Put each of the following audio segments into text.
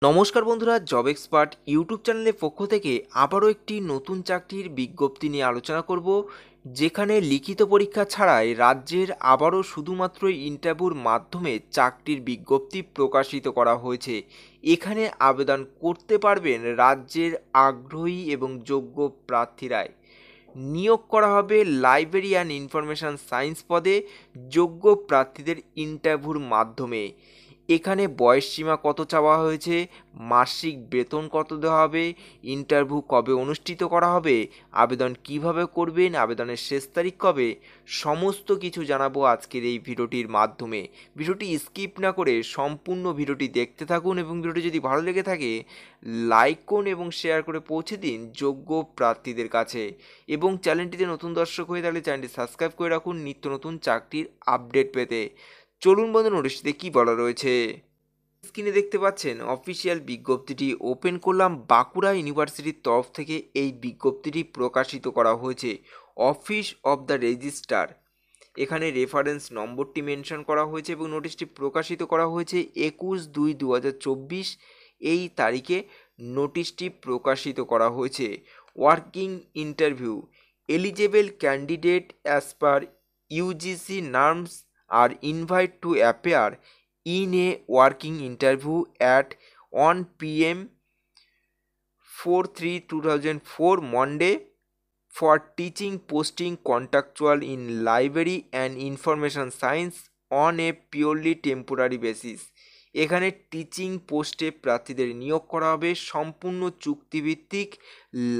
নমস্কার বন্ধুরা, job expert YouTube চ্যানেলের পক্ষ থেকে আবারও একটি নতুন চাকরির বিজ্ঞপ্তি নিয়ে আলোচনা করব, যেখানে লিখিত পরীক্ষা ছাড়াই রাজ্যের আবারও শুধুমাত্র ইন্টারভিউর মাধ্যমে চাকরির বিজ্ঞপ্তি প্রকাশিত করা হয়েছে। এখানে আবেদন করতে পারবেন রাজ্যের আগ্রহী এবং যোগ্য প্রার্থীরাই। নিয়োগ করা হবে লাইব্রেরি অ্যান্ড ইনফরমেশন সায়েন্স পদে যোগ্য প্রার্থীদের ইন্টারভিউর মাধ্যমে। এখানে বয়সসীমা কত চাওয়া হয়েছে, মাসিক বেতন কত দেওয়া হবে, ইন্টারভিউ কবে অনুষ্ঠিত করা হবে, আবেদন কিভাবে করবেন, আবেদনের শেষ তারিখ কবে, সমস্ত কিছু জানাবো আজকের এই ভিডিওটির মাধ্যমে। ভিডিওটি স্কিপ না করে সম্পূর্ণ ভিডিওটি দেখতে থাকুন এবং ভিডিওটি যদি ভালো লেগে থাকে লাইক করুন এবং শেয়ার করে পৌঁছে দিন যোগ্য প্রার্থীদের কাছে। এবং চ্যানেলটিতে নতুন দর্শক হয়ে থাকলে চ্যানেলটি সাবস্ক্রাইব করে রাখুন নিত্য নতুন চাকরির আপডেট পেতে। চলুন বন্ধু, নোটিশটিতে কী বলা রয়েছে। স্ক্রিনে দেখতে পাচ্ছেন অফিসিয়াল বিজ্ঞপ্তিটি ওপেন করলাম। বাঁকুড়া ইউনিভার্সিটির তরফ থেকে এই বিজ্ঞপ্তিটি প্রকাশিত করা হয়েছে। অফিস অফ দ্য রেজিস্ট্রার, এখানে রেফারেন্স নম্বরটি মেনশন করা হয়েছে এবং নোটিশটি প্রকাশিত করা হয়েছে 21/2/2024 এই তারিখে নোটিশটি প্রকাশিত করা হয়েছে। Working interview, eligible candidate as per UGC norms are invite to appear in a working interview at 1 p.m. 4/3/2004 Monday for teaching posting contractual in library and information science on a purely temporary basis। এখানে teaching পোস্টে প্রার্থীদের নিয়োগ করা হবে সম্পূর্ণ চুক্তিভিত্তিক।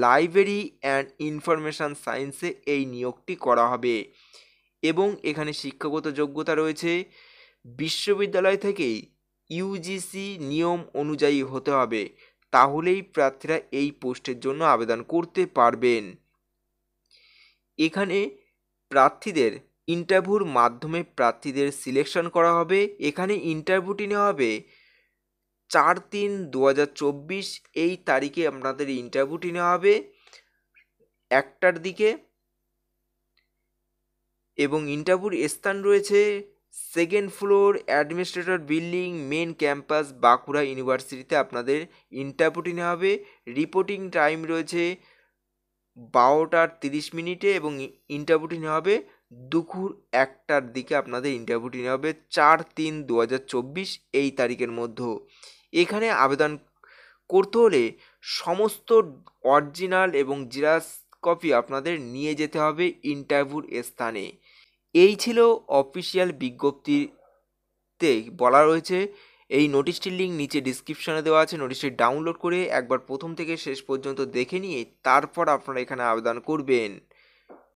Library and information সায়েন্সে এই নিয়োগটি করা হবে এবং এখানে শিক্ষাগত যোগ্যতা রয়েছে বিশ্ববিদ্যালয় থেকেই ইউজিসি নিয়ম অনুযায়ী হতে হবে, তাহলেই প্রার্থীরা এই পোস্টের জন্য আবেদন করতে পারবেন। এখানে প্রার্থীদের ইন্টারভিউর মাধ্যমে প্রার্থীদের সিলেকশন করা হবে। এখানে ইন্টারভিউটি নেওয়া হবে 4/3/2024 এই তারিখে আপনাদের ইন্টারভিউটি নেওয়া হবে 1টার দিকে এবং ইন্টারভিউর স্থান রয়েছে second floor administrator building, main campus, Bankura ইউনিভার্সিটিতে আপনাদের ইন্টারভিউটি নেওয়া হবে। রিপোর্টিং টাইম রয়েছে 12:30 এবং ইন্টারভিউটি নেওয়া হবে দুপুর 1টার দিকে। আপনাদের ইন্টারভিউটি নেওয়া হবে 4/3/2024 এই তারিখের মধ্যে। এখানে আবেদন করতে হলে সমস্ত অরিজিনাল এবং জেরক্স কপি আপনাদের নিয়ে যেতে হবে ইন্টারভিউর স্থানে। এই ছিল অফিসিয়াল বিজ্ঞপ্তিতে বলা রয়েছে। এই নোটিশটির লিঙ্ক নিচে ডিসক্রিপশনে দেওয়া আছে। নোটিশটি ডাউনলোড করে একবার প্রথম থেকে শেষ পর্যন্ত দেখে নিয়ে তারপর আপনারা এখানে আবেদন করবেন।